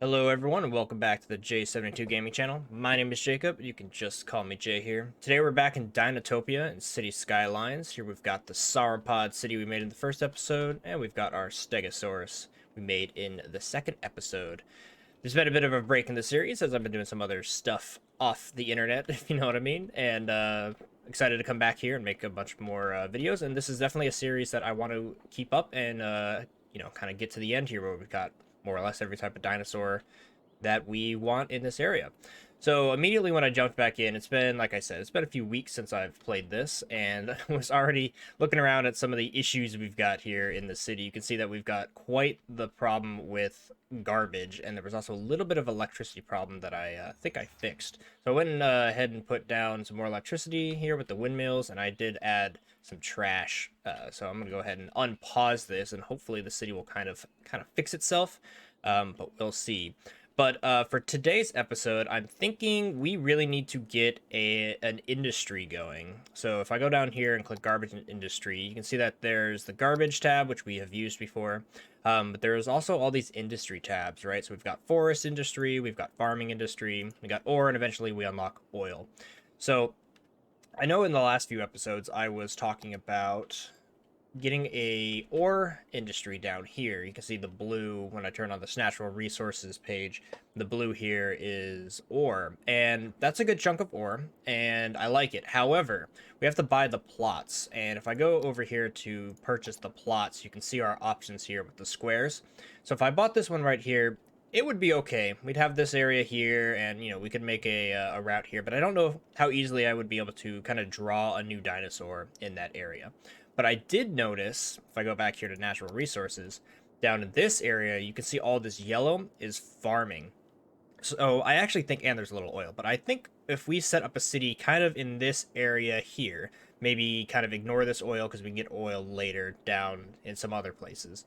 Hello everyone and welcome back to the J72 Gaming channel. My name is Jacob, you can just call me Jay here. Today we're back in Dinotopia and Cities Skylines. Here we've got the sauropod city we made in the first episode, and we've got our stegosaurus we made in the second episode. There's been a bit of a break in the series as I've been doing some other stuff off the internet, if you know what I mean, and excited to come back here and make a bunch more videos, and this is definitely a series that I want to keep up and kind of get to the end here where we've got more or less every type of dinosaur that we want in this area. So immediately when I jumped back in, it's been, like I said, it's been a few weeks since I've played this, and I was already looking around at some of the issues we've got here in the city. You can see that we've got quite the problem with garbage, and there was also a little bit of electricity problem that I think I fixed. So I went ahead and put down some more electricity here with the windmills, and I did add some trash. So I'm gonna go ahead and unpause this, and hopefully the city will kind of fix itself, but we'll see. But for today's episode, I'm thinking we really need to get an industry going. So if I go down here and click garbage and industry, you can see that there's the garbage tab, which we have used before. But there's also all these industry tabs, right? So we've got forest industry, we've got farming industry, we got ore, and eventually we unlock oil. So I know in the last few episodes I was talking about getting a ore industry down here. You can see the blue when I turn on this natural resources page. The blue here is ore, and that's a good chunk of ore, and I like it. However, we have to buy the plots, and if I go over here to purchase the plots, you can see our options here with the squares. So if I bought this one right here, it would be okay. We'd have this area here, and we could make a route here, but I don't know how easily I would be able to kind of draw a new dinosaur in that area. But I did notice, if I go back here to natural resources, down in this area, you can see all this yellow is farming. So I actually think, and there's a little oil, but I think if we set up a city kind of in this area here, maybe kind of ignore this oil because we can get oil later down in some other places.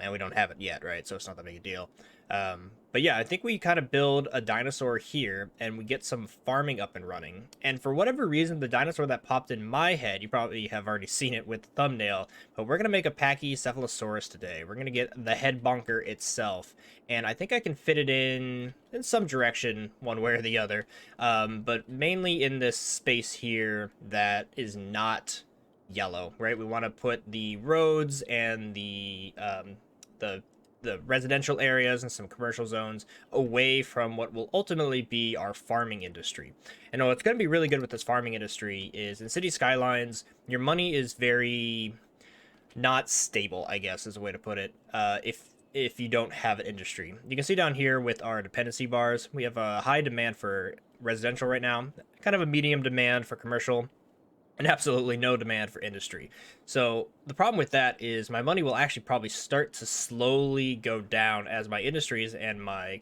And we don't have it yet, right? So it's not that big a deal. But yeah, I think we kind of build a dinosaur here and we get some farming up and running. And for whatever reason, the dinosaur that popped in my head, you probably have already seen it with the thumbnail, but we're going to make a Pachycephalosaurus today. We're going to get the head bonker itself. And I think I can fit it in some direction, one way or the other. But mainly in this space here that is not yellow, right? We want to put the roads and the residential areas and some commercial zones away from what will ultimately be our farming industry. And what's going to be really good with this farming industry is in Cities Skylines, your money is very not stable, I guess is a way to put it, if you don't have an industry. You can see down here with our dependency bars, we have a high demand for residential right now, kind of a medium demand for commercial, and absolutely no demand for industry. So the problem with that is my money will actually probably start to slowly go down as my industries and my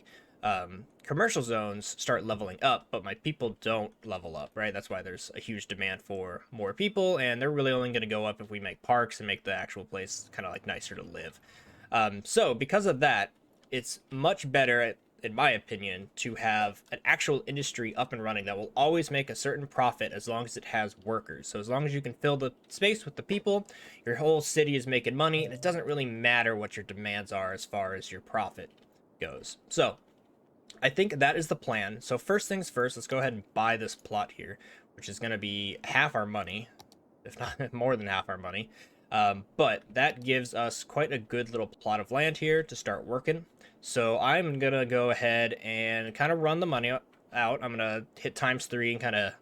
commercial zones start leveling up, but my people don't level up, right? That's why there's a huge demand for more people, and they're really only going to go up if we make parks and make the actual place kind of like nicer to live. So because of that, it's much better, in my opinion, to have an actual industry up and running that will always make a certain profit as long as it has workers. So as long as you can fill the space with the people, your whole city is making money, and it doesn't really matter what your demands are as far as your profit goes. So I think that is the plan. So first things first, let's go ahead and buy this plot here, which is going to be half our money, if not more than half our money. But that gives us quite a good little plot of land here to start working. So I'm going to go ahead and kind of run the money out. I'm going to hit ×3 and kind of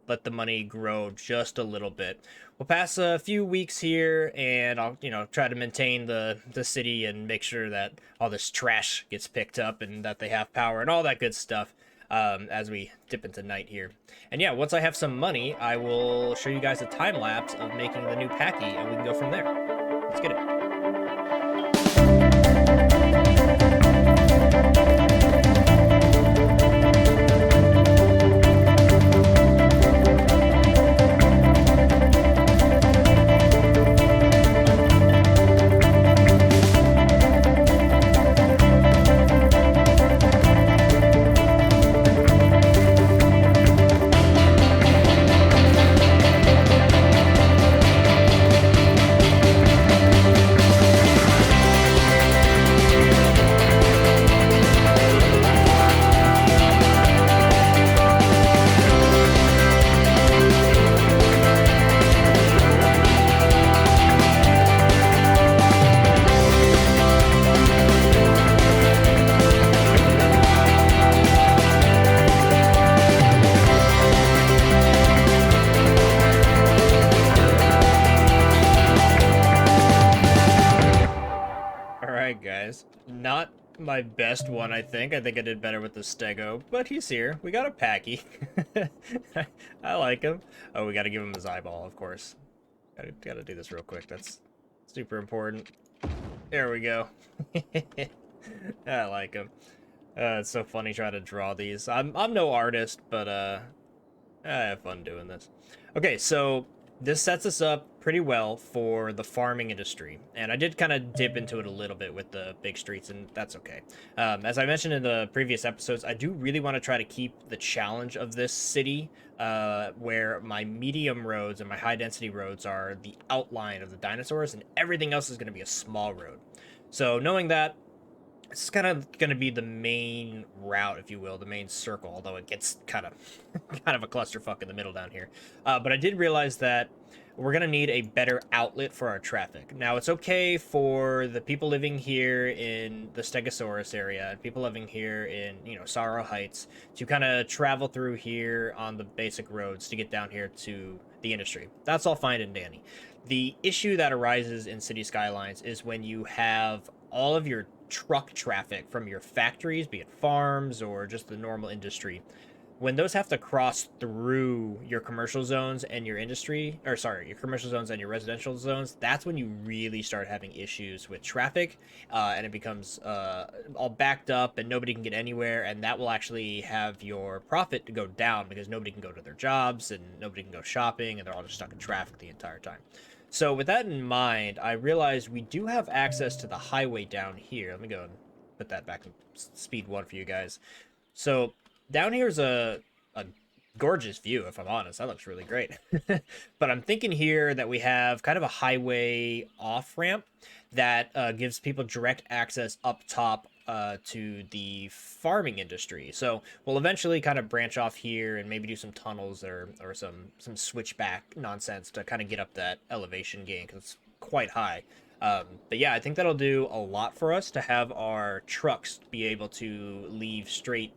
let the money grow just a little bit. We'll pass a few weeks here, and I'll, try to maintain the city and make sure that all this trash gets picked up and that they have power and all that good stuff as we dip into night here. And yeah, once I have some money, I will show you guys a time lapse of making the new Pachy, and we can go from there. Let's get it. Not my best one, I think. I think I did better with the Stego, but he's here. We got a Packy. I like him. Oh, we gotta give him his eyeball, of course. Gotta do this real quick. That's super important. There we go. I like him. It's so funny trying to draw these. I'm no artist, but I have fun doing this. Okay, so this sets us up pretty well for the farming industry, and I did kind of dip into it a little bit with the big streets, and that's okay. As I mentioned in the previous episodes, I do really want to try to keep the challenge of this city, where my medium roads and my high density roads are the outline of the dinosaurs, and everything else is going to be a small road. So knowing that, it's kind of going to be the main route, if you will, the main circle, although it gets kind of kind of a clusterfuck in the middle down here. But I did realize that we're going to need a better outlet for our traffic. Now, it's okay for the people living here in the Stegosaurus area and people living here in, Sorrow Heights to kind of travel through here on the basic roads to get down here to the industry. That's all fine and dandy. The issue that arises in City Skylines is when you have all of your truck traffic from your factories, be it farms or just the normal industry, when those have to cross through your commercial zones and your industry, or sorry, your commercial zones and your residential zones, that's when you really start having issues with traffic, and it becomes all backed up and nobody can get anywhere, and that will actually have your profit to go down because nobody can go to their jobs and nobody can go shopping and they're all just stuck in traffic the entire time. So with that in mind, I realized we do have access to the highway down here. Let me go and put that back in speed 1 for you guys. So down here is a gorgeous view, if I'm honest. That looks really great. But I'm thinking here that we have kind of a highway off ramp that gives people direct access up top to the farming industry. So we'll eventually kind of branch off here and maybe do some tunnels or some switchback nonsense to kind of get up that elevation gain because it's quite high. But yeah, I think that'll do a lot for us to have our trucks be able to leave straight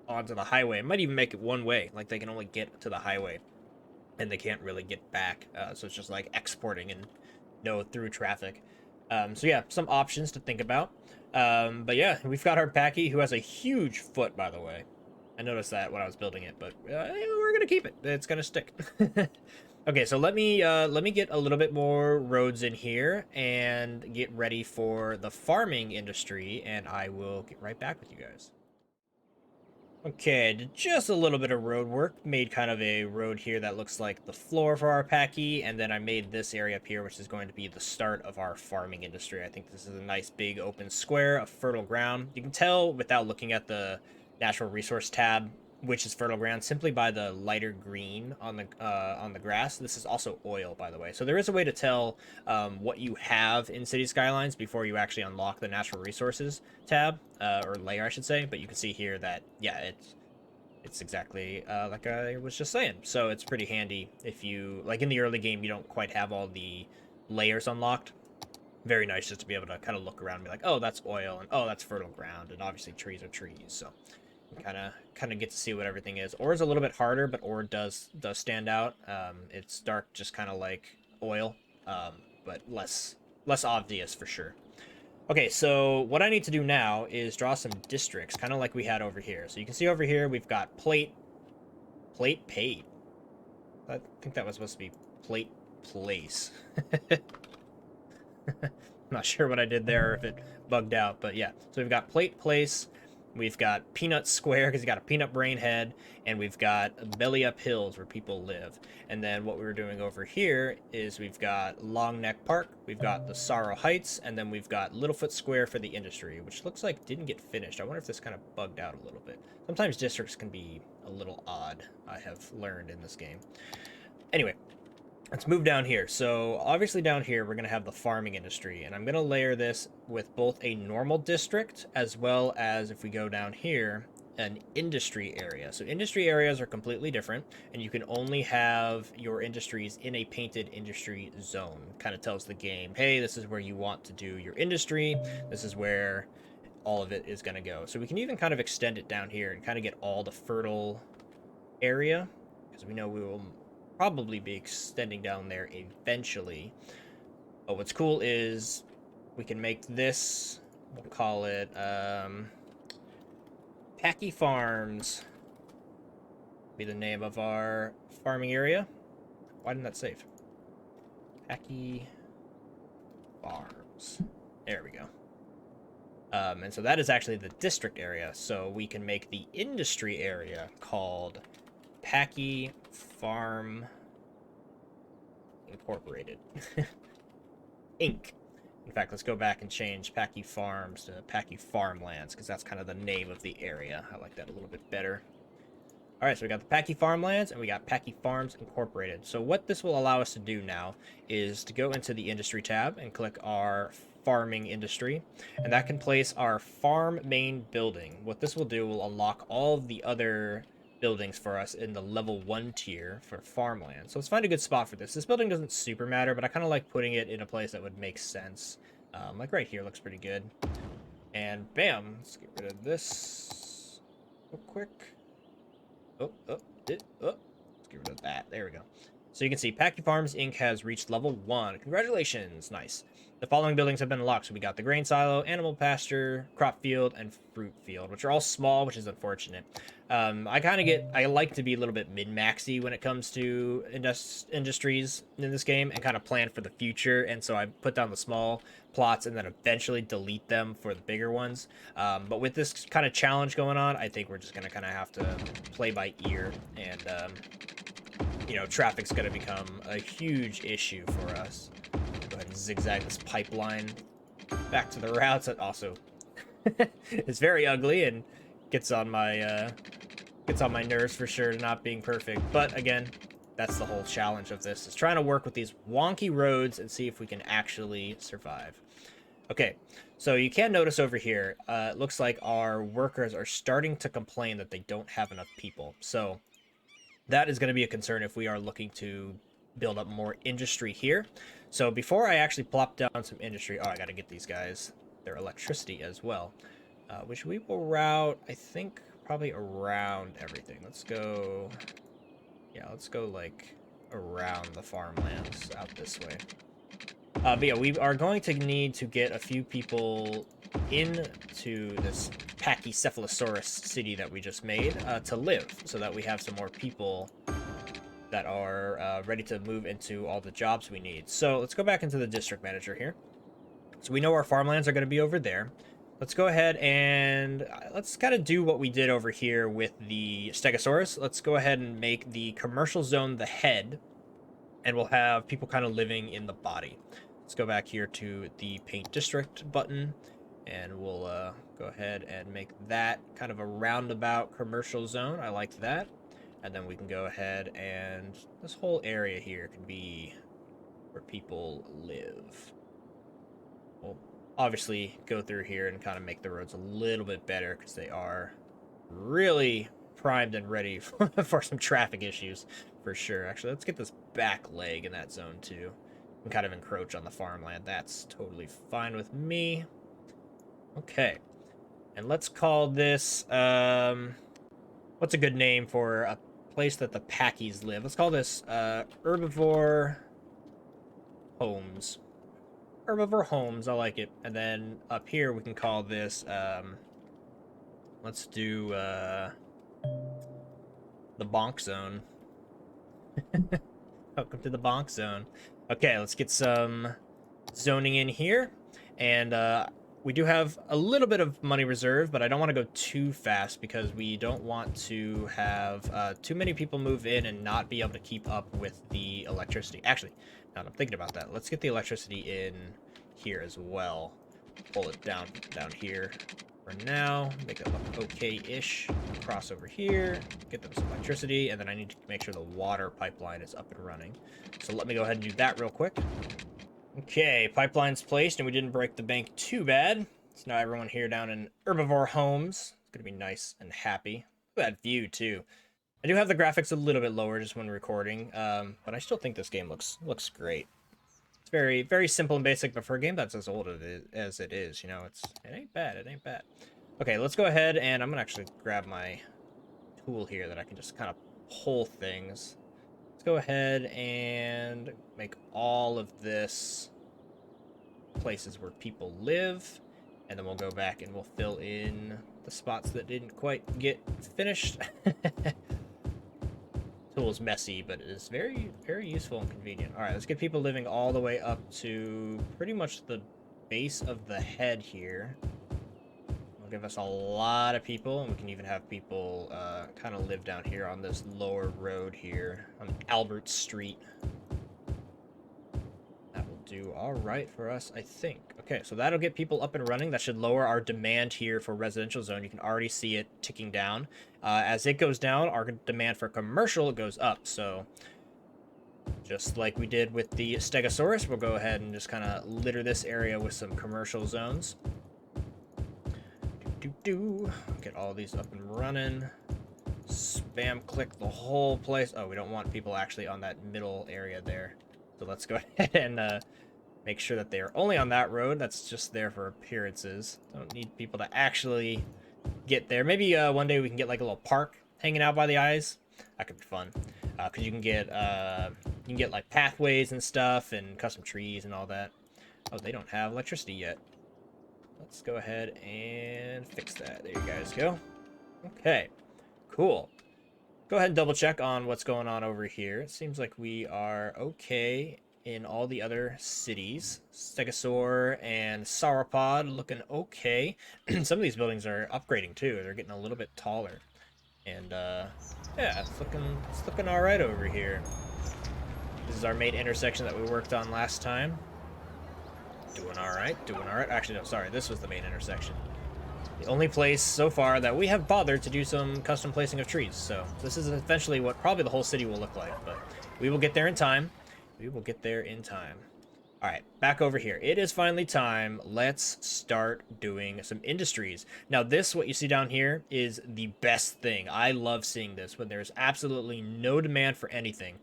onto the highway. It might even make it one way, like they can only get to the highway and they can't really get back. So it's just like exporting and no through traffic. So yeah, some options to think about. But yeah, we've got our Packy who has a huge foot, by the way. I noticed that when I was building it, but we're gonna keep it. It's gonna stick. Okay, so let me get a little bit more roads in here and get ready for the farming industry, and I will get right back with you guys. Okay, did just a little bit of road work. Made kind of a road here that looks like the floor for our Packy, and then I made this area up here, which is going to be the start of our farming industry. I think this is a nice big open square of fertile ground. You can tell without looking at the natural resource tab which is fertile ground simply by the lighter green on the grass. This is also oil, by the way. So there is a way to tell what you have in City Skylines before you actually unlock the natural resources tab, or layer, I should say. But you can see here that, yeah, it's exactly like I was just saying. So it's pretty handy if you, like in the early game, you don't quite have all the layers unlocked. Very nice just to be able to kind of look around and be like, oh, that's oil, and oh, that's fertile ground, and obviously trees are trees. So kind of get to see what everything is. Ore is a little bit harder, but ore does stand out. It's dark, just kind of like oil, but less obvious for sure. Okay, so what I need to do now is draw some districts, kind of like we had over here. So you can see over here we've got plate paid. I think that was supposed to be plate place. I'm not sure what I did there, or if it bugged out, but yeah. So we've got plate place. We've got Peanut Square because you got a peanut brain head, and we've got Belly Up Hills where people live. And then what we were doing over here is we've got Long Neck Park, we've got the Sorrow Heights, and then we've got Littlefoot Square for the industry, which looks like didn't get finished. I wonder if this kind of bugged out a little bit. Sometimes districts can be a little odd, I have learned in this game. Anyway, let's move down here. So obviously down here we're going to have the farming industry, and I'm going to layer this with both a normal district as well as, if we go down here, an industry area. So industry areas are completely different, and you can only have your industries in a painted industry zone. Kind of tells the game, hey, this is where you want to do your industry. This is where all of it is going to go. So we can even kind of extend it down here and kind of get all the fertile area, because we know we will probably be extending down there eventually. But what's cool is we can make this We'll call it Packy Farms. Be the name of our farming area. Why didn't that save? Packy Farms. There we go. And so that is actually the district area. So we can make the industry area called Packy Farm Incorporated. Inc. In fact, let's go back and change Packy Farms to Packy Farmlands, because that's kind of the name of the area. I like that a little bit better. All right, so we got the Packy Farmlands and we got Packy Farms Incorporated. So what this will allow us to do now is to go into the industry tab and click our farming industry, and that can place our farm main building. What this will do will unlock all of the other buildings for us in the level 1 tier for farmland. So let's find a good spot for this. This building doesn't super matter, but I kind of like putting it in a place that would make sense. Like right here looks pretty good. And bam, let's get rid of this real quick. Let's get rid of that. There we go. So you can see Packy Farms Inc. has reached level 1. Congratulations. Nice. The following buildings have been unlocked. So we got the grain silo, animal pasture, crop field, and fruit field, which are all small, which is unfortunate. I like to be a little bit min-maxy when it comes to industries in this game and kind of plan for the future. And so I put down the small plots and then eventually delete them for the bigger ones. But with this kind of challenge going on, I think we're just going to kind of have to play by ear. And, you know, traffic's going to become a huge issue for us. Go ahead and zigzag this pipeline back to the routes. That also is very ugly and gets on my nerves for sure, not being perfect. But again, that's the whole challenge of this, is trying to work with these wonky roads and see if we can actually survive. Okay, so you can notice over here, it looks like our workers are starting to complain that they don't have enough people. So that is going to be a concern if we are looking to build up more industry here. So before I actually plop down some industry, I got to get these guys their electricity as well, which we will route, I think, probably around everything. Let's go like around the farmlands out this way. But yeah, we are going to need to get a few people into this Pachycephalosaurus city that we just made to live, so that we have some more people that are ready to move into all the jobs we need. So let's go back into the district manager here. So we know our farmlands are going to be over there. Let's go ahead and let's kind of do what we did over here with the Stegosaurus. Let's go ahead and make the commercial zone the head, and we'll have people kind of living in the body. Let's go back here to the paint district button, and we'll go ahead and make that kind of a roundabout commercial zone. I like that. And then we can go ahead and this whole area here can be where people live. We'll obviously go through here and kind of make the roads a little bit better, because they are really primed and ready for some traffic issues for sure. Actually, let's get this back leg in that zone too and kind of encroach on the farmland. That's totally fine with me. Okay. And let's call this, what's a good name for a place that the Packies live? Let's call this Herbivore Homes. Herbivore Homes, I like it. And then up here we can call this, let's do the Bonk Zone. Welcome to the Bonk Zone. Okay, let's get some zoning in here. And we do have a little bit of money reserved, but I don't want to go too fast because we don't want to have too many people move in and not be able to keep up with the electricity. Actually, now that I'm thinking about that, let's get the electricity in here as well. Pull it down here for now. Make it look okay-ish. Cross over here, get them some electricity, and then I need to make sure the water pipeline is up and running. So let me go ahead and do that real quick. Okay, pipeline's placed, and we didn't break the bank too bad. So now everyone here down in Herbivore Homes is going to be nice and happy. Look at that view, too. I do have the graphics a little bit lower just when recording, but I still think this game looks great. It's very, very simple and basic, but for a game that's as old as it is, you know, it ain't bad, it ain't bad. Okay, let's go ahead, and I'm going to actually grab my tool here that I can just kind of pull things. Let's go ahead and make all of this places where people live. and then we'll go back and we'll fill in the spots that didn't quite get finished. Tool's messy, but it is very, very useful and convenient. All right, let's get people living all the way up to pretty much the base of the head here. It'll give us a lot of people, and we can even have people kind of live down here on this lower road here on Albert Street. That will do all right for us, I think. Okay, so that'll get people up and running. That should lower our demand here for residential zone. You can already see it ticking down. As it goes down, our demand for commercial goes up. So just like we did with the Stegosaurus, we'll go ahead and just kind of litter this area with some commercial zones. Get all these up and running. Spam click the whole place. Oh, we don't want people actually on that middle area there. So let's go ahead and make sure that they are only on that road. That's just there for appearances. Don't need people to actually get there. Maybe one day we can get like a little park hanging out by the eyes. That could be fun. Because you can get like pathways and stuff and custom trees and all that. Oh, they don't have electricity yet. Let's go ahead and fix that. There you guys go. Okay, cool. Go ahead and double check on what's going on over here. It seems like we are okay in all the other cities. Stegosaur and Sauropod looking okay. Some of these buildings are upgrading too. They're getting a little bit taller. And yeah, it's looking all right over here. This is our main intersection that we worked on last time. Doing all right, doing all right. Actually, no, sorry, this was the main intersection. The only place so far that we have bothered to do some custom placing of trees. So this is eventually what probably the whole city will look like, but we will get there in time. We will get there in time. All right, back over here. It is finally time. Let's start doing some industries. Now this, what you see down here, is the best thing. I love seeing this when there's absolutely no demand for anything.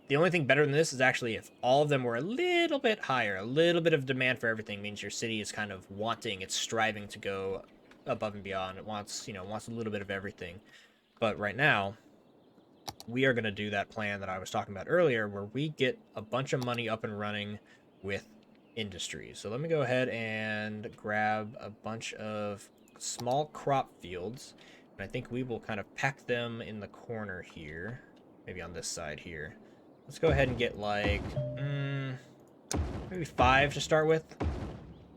The only thing better than this is actually if all of them were a little bit higher. A little bit of demand for everything means your city is kind of wanting, it's striving to go above and beyond. It wants, wants a little bit of everything. But right now, we are going to do that plan that I was talking about earlier where we get a bunch of money up and running with industries. So let me go ahead and grab a bunch of small crop fields. And I think we will kind of pack them in the corner here. Maybe on this side here. Let's go ahead and get like, maybe 5 to start with.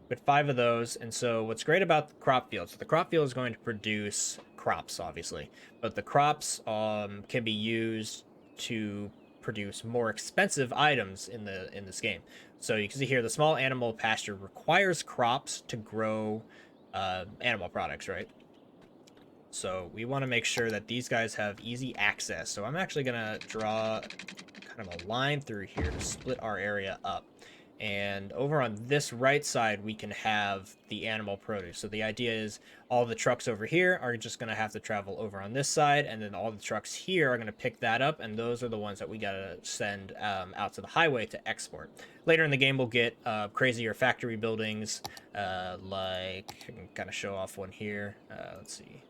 Get 5 of those. And so what's great about the crop field, so the crop field is going to produce crops, obviously. But the crops can be used to produce more expensive items in this game. So you can see here, the small animal pasture requires crops to grow animal products, right? So we want to make sure that these guys have easy access. So I'm actually going to draw kind of a line through here to split our area up. And over on this right side, we can have the animal produce. So the idea is all the trucks over here are just going to have to travel over on this side. And then all the trucks here are going to pick that up. And those are the ones that we got to send out to the highway to export. Later in the game, we'll get crazier factory buildings. Like, I can kind of show off one here. Let's see.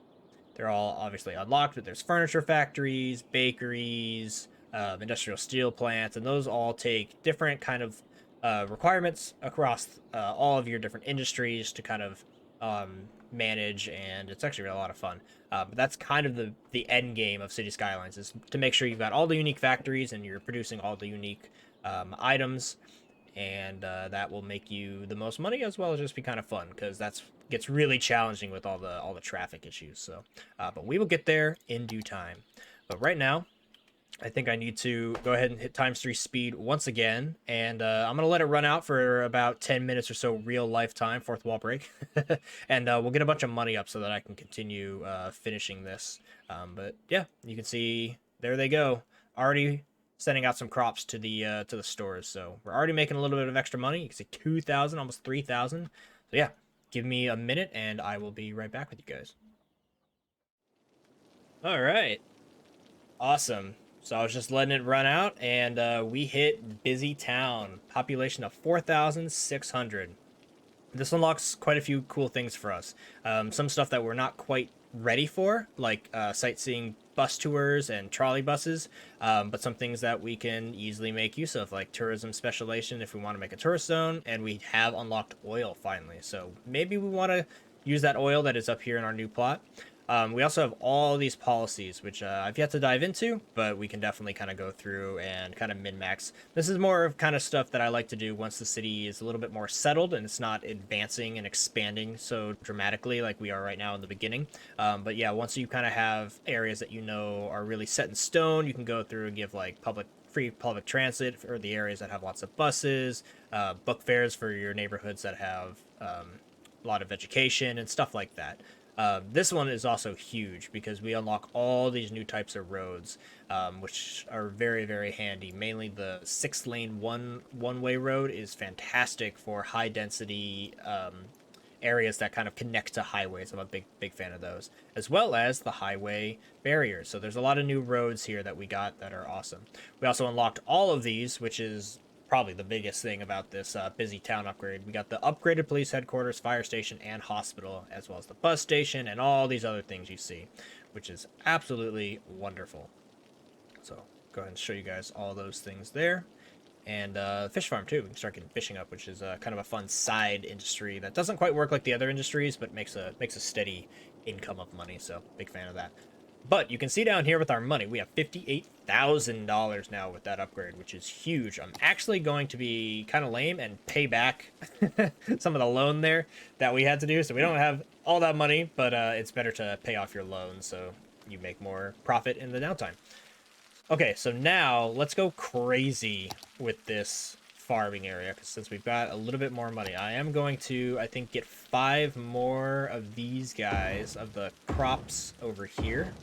They're all obviously unlocked, but there's furniture factories, bakeries, industrial steel plants, and those all take different kind of requirements across all of your different industries to kind of manage, and it's actually a lot of fun. But that's kind of the end game of City Skylines, is to make sure you've got all the unique factories and you're producing all the unique items, and that will make you the most money as well as just be kind of fun, because that's gets really challenging with all the traffic issues. So but we will get there in due time. But right now, I think I need to go ahead and hit ×3 speed once again, and I'm going to let it run out for about 10 minutes or so real life time, fourth wall break, and we'll get a bunch of money up so that I can continue finishing this. But yeah, you can see, there they go, already sending out some crops to the stores, so we're already making a little bit of extra money. You can see 2,000, almost 3,000. So yeah, give me a minute, and I will be right back with you guys. All right, awesome. So I was just letting it run out, and we hit Busy Town. Population of 4,600. This unlocks quite a few cool things for us. Some stuff that we're not quite ready for, like sightseeing bus tours and trolley buses, but some things that we can easily make use of, like tourism specialization if we want to make a tourist zone, and we have unlocked oil finally. So maybe we want to use that oil that is up here in our new plot. We also have all these policies, which I've yet to dive into, but we can definitely kind of go through and kind of min-max. This is more of kind of stuff that I like to do once the city is a little bit more settled and it's not advancing and expanding so dramatically like we are right now in the beginning. But yeah, once you kind of have areas that you know are really set in stone, you can go through and give like free public transit for the areas that have lots of buses, book fairs for your neighborhoods that have a lot of education and stuff like that. This one is also huge because we unlock all these new types of roads, which are very, very handy. Mainly the 6-lane one-way road is fantastic for high density areas that kind of connect to highways. I'm a big fan of those, as well as the highway barriers. So there's a lot of new roads here that we got that are awesome. We also unlocked all of these, which is probably the biggest thing about this busy town upgrade. We got the upgraded police headquarters, fire station, and hospital, as well as the bus station and all these other things you see, which is absolutely wonderful. So go ahead and show you guys all those things there. And fish farm too. We can start getting fishing up, which is kind of a fun side industry that doesn't quite work like the other industries, but makes a steady income of money. So big fan of that. But you can see down here with our money, we have $58,000 now with that upgrade, which is huge. I'm actually going to be kind of lame and pay back some of the loan there that we had to do. So we don't have all that money, but it's better to pay off your loan so you make more profit in the downtime. Okay, so now let's go crazy with this farming area, because since we've got a little bit more money, I am going to, I think, get 5 more of these guys, of the crops over here.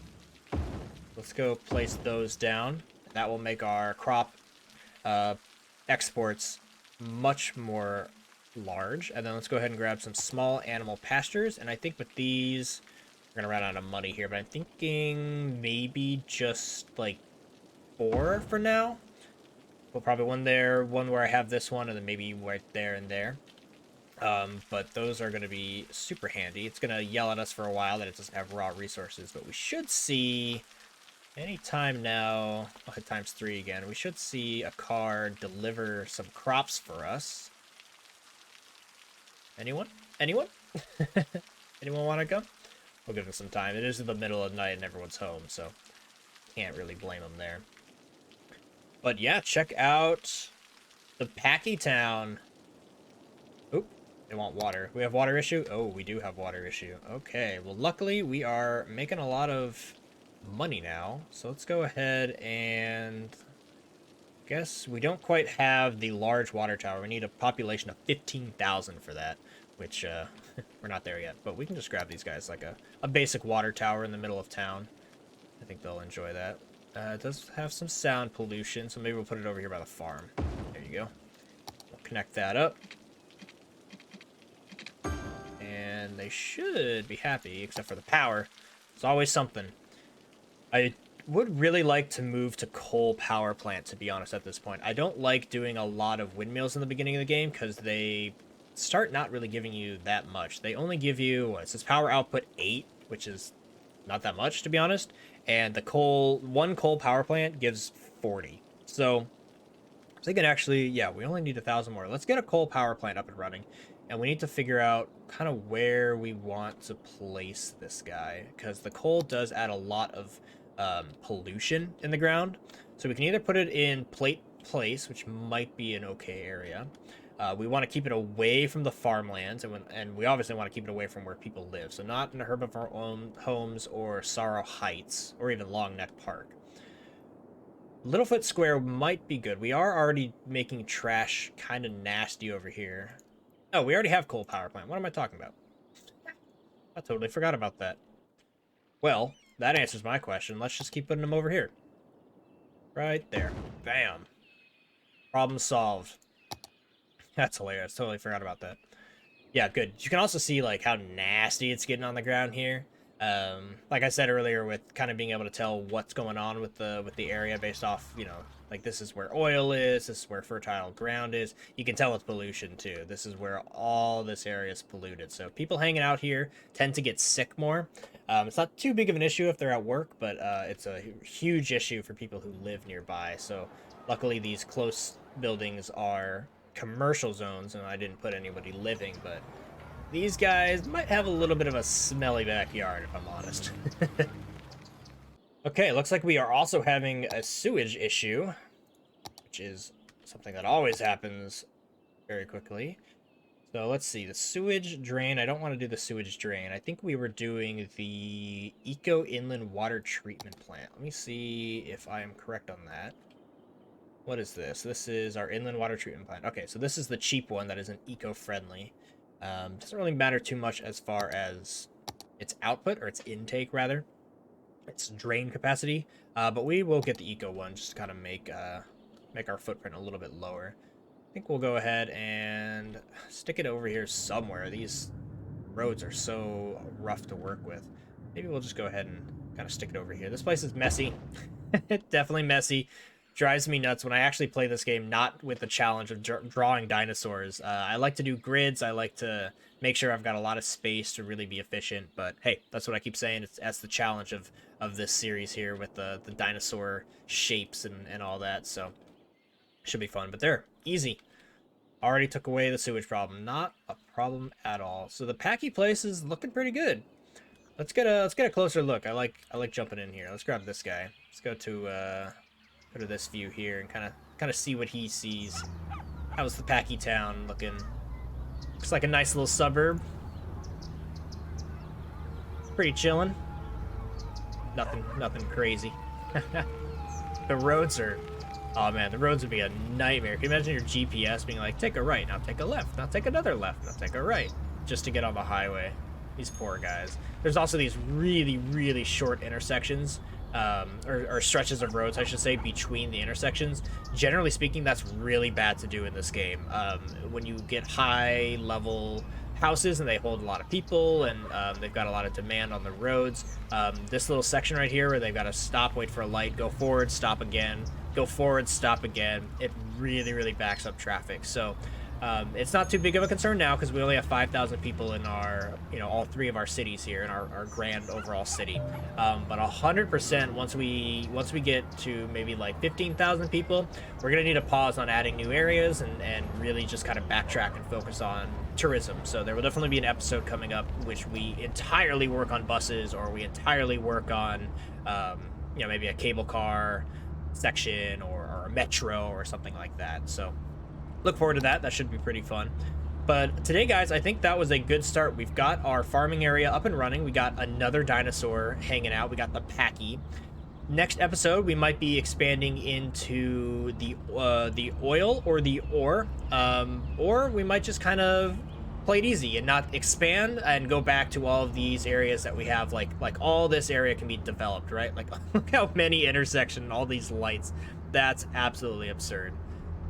Let's go place those down. That will make our crop exports much more large. And then let's go ahead and grab some small animal pastures. And I think with these, we're going to run out of money here, but I'm thinking maybe just like 4 for now. Well, probably one there, one where I have this one, and then maybe right there and there. But those are going to be super handy. It's going to yell at us for a while that it doesn't have raw resources, but we should see anytime now. I'll hit ×3 again. We should see a car deliver some crops for us. Anyone? Anyone? Anyone want to go? We'll give them some time. It is in the middle of the night and everyone's home, so can't really blame them there. But yeah, check out the Packy Town. Oop, they want water. We have water issue? Oh, we do have water issue. Okay, well, luckily we are making a lot of money now. So let's go ahead and guess we don't quite have the large water tower. We need a population of 15,000 for that, which we're not there yet. But we can just grab these guys like a basic water tower in the middle of town. I think they'll enjoy that. It does have some sound pollution, so maybe we'll put it over here by the farm. There you go. We'll connect that up. And they should be happy, except for the power. It's always something. I would really like to move to coal power plant, to be honest, at this point. I don't like doing a lot of windmills in the beginning of the game, because they start not really giving you that much. They only give you, what, it says power output 8, which is not that much, to be honest. And the one coal power plant gives 40. So I'm thinking actually, yeah, we only need 1,000 more. Let's get a coal power plant up and running. And we need to figure out kind of where we want to place this guy, because the coal does add a lot of pollution in the ground. So we can either put it in Plate Place, which might be an okay area. We want to keep it away from the farmlands, and we obviously want to keep it away from where people live. So not in the Herbivore Homes or Sorrow Heights or even Long Neck Park. Littlefoot Square might be good. We are already making trash kind of nasty over here. Oh, we already have coal power plant. What am I talking about? I totally forgot about that. Well, that answers my question. Let's just keep putting them over here. Right there. Bam. Problem solved. That's hilarious. Totally forgot about that. Yeah, good. You can also see like how nasty it's getting on the ground here. Like I said earlier, with kind of being able to tell what's going on with the area based off, like this is where oil is, this is where fertile ground is. You can tell with pollution too. This is where all this area is polluted. So people hanging out here tend to get sick more. It's not too big of an issue if they're at work, but it's a huge issue for people who live nearby. So luckily these close buildings are commercial zones, and I didn't put anybody living, but these guys might have a little bit of a smelly backyard, if I'm honest. Okay, looks like we are also having a sewage issue, which is something that always happens very quickly. So let's see, the sewage drain. I don't want to do the sewage drain. I think we were doing the Eco Inland Water Treatment Plant. Let me see if I am correct on that. What is this? This is our inland water treatment plant. Okay, so this is the cheap one that isn't eco-friendly. Doesn't really matter too much as far as its output, or its intake rather, its drain capacity, but we will get the eco one just to kind of make our footprint a little bit lower. I think we'll go ahead and stick it over here somewhere. These roads are so rough to work with. Maybe we'll just go ahead and kind of stick it over here. This place is messy. Definitely messy. Drives me nuts when I actually play this game, not with the challenge of drawing dinosaurs. I like to do grids. I like to make sure I've got a lot of space to really be efficient. But hey, that's what I keep saying. That's the challenge of this series here with the dinosaur shapes and all that. So should be fun. But there, easy. Already took away the sewage problem. Not a problem at all. So the Packy place is looking pretty good. Let's get a closer look. I like jumping in here. Let's grab this guy. Let's go to this view here and kind of see what he sees. How's the Packy town looking? Looks like a nice little suburb. Pretty chillin'. Nothing crazy. The roads are, oh man, the roads would be a nightmare. Can you imagine your GPS being like, take a right, now take a left, now take another left, now take a right, just to get on the highway? These poor guys. There's also these really short intersections, or stretches of roads, I should say, between the intersections. Generally speaking, that's really bad to do in this game. When you get high level houses and they hold a lot of people, and they've got a lot of demand on the roads, this little section right here where they've got to stop, wait for a light, go forward, stop again, go forward, stop again, it really backs up traffic. So it's not too big of a concern now because we only have 5,000 people in our, all three of our cities here in our grand overall city. But 100% once we get to maybe like 15,000 people, we're gonna need to pause on adding new areas and really just kind of backtrack and focus on tourism. So there will definitely be an episode coming up which we entirely work on buses, or we entirely work on maybe a cable car section or a metro or something like that. So look forward to that. That should be pretty fun. But today, guys, I think that was a good start. We've got our farming area up and running. We got another dinosaur hanging out. We got the Packy. Next episode, we might be expanding into the oil or the ore, or we might just kind of play it easy and not expand and go back to all of these areas that we have. Like all this area can be developed, right? Like look how many intersections, all these lights. That's absolutely absurd.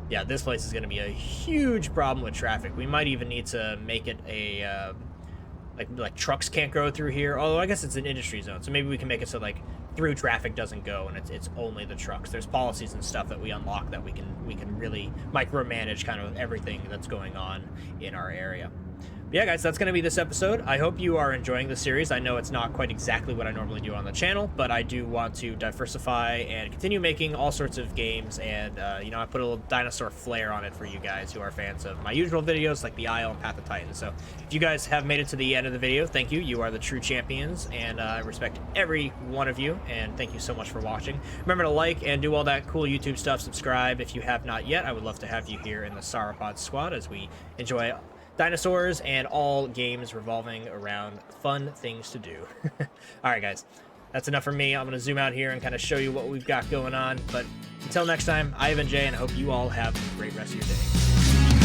Yeah, this place is going to be a huge problem with traffic. We might even need to make it a like trucks can't go through here. Although I guess it's an industry zone, so maybe we can make it so like through traffic doesn't go and it's only the trucks. There's policies and stuff that we unlock that we can really micromanage kind of everything that's going on in our area. But yeah, guys, that's going to be this episode. I hope you are enjoying the series. I know it's not quite exactly what I normally do on the channel, but I do want to diversify and continue making all sorts of games, and I put a little dinosaur flair on it for you guys who are fans of my usual videos like the Isle and Path of Titan. So if you guys have made it to the end of the video, thank you. You are the true champions, and I respect every one of you, and thank you so much for watching. Remember to like and do all that cool YouTube stuff. Subscribe if you have not yet. I would love to have you here in the Sauropod squad as we enjoy dinosaurs and all games revolving around fun things to do. All right, guys, that's enough for me. I'm going to zoom out here and kind of show you what we've got going on. But until next time, I've been Jay, and I hope you all have a great rest of your day.